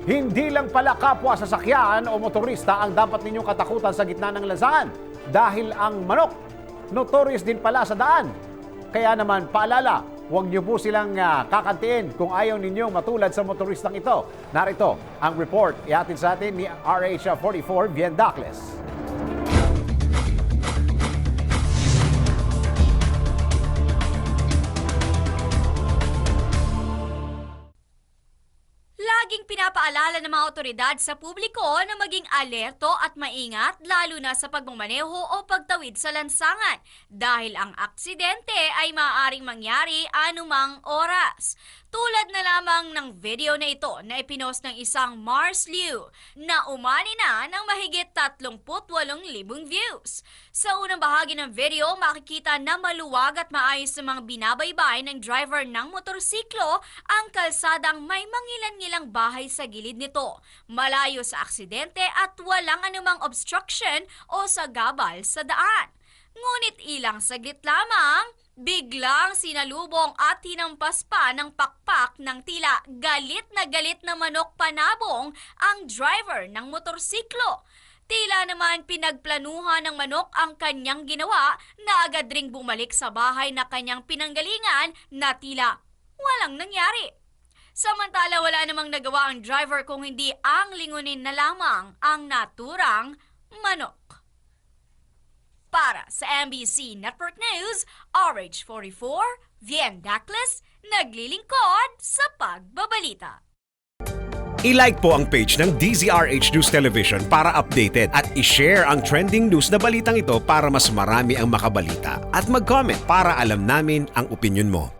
Hindi lang pala kapwa sasakyan o motorista ang dapat ninyong katakutan sa gitna ng lansangan dahil ang manok, notorious din pala sa daan. Kaya naman, paalala, huwag niyo po silang kakantiin kung ayaw ninyong matulad sa motoristang ito. Narito ang report ihatid sa atin ni RH44 Viendacles. Laging pinapaalala ng mga otoridad sa publiko na maging alerto at maingat lalo na sa pagmamaneho o pagtawid sa lansangan dahil ang aksidente ay maaaring mangyari anumang oras. Tulad na lamang ng video na ito na ipinost ng isang Mars Liu na umani na ng mahigit 38,000 views. Sa unang bahagi ng video, makikita na maluwag at maayos na mga binabaybay ng driver ng motorsiklo ang kalsadang may mangilan-ngilang bahay sa gilid nito, malayo sa aksidente at walang anumang obstruction o sagabal sa daan. Ngunit ilang saglit lamang, biglang sinalubong at hinampas pa ng pakpak ng tila galit na manok panabong ang driver ng motorsiklo. Tila naman pinagplanuhan ng manok ang kanyang ginawa na agad ring bumalik sa bahay na kanyang pinanggalingan na tila walang nangyari. Samantala wala namang nagawa ang driver kung hindi ang lingunin na lamang ang naturang manok. Para sa MBC Network News, RH44, Viendacles, naglilingkod sa pagbabalita. I-like po ang page ng DZRH News Television para updated at i-share ang trending news na balitang ito para mas marami ang makabalita. At mag-comment para alam namin ang opinion mo.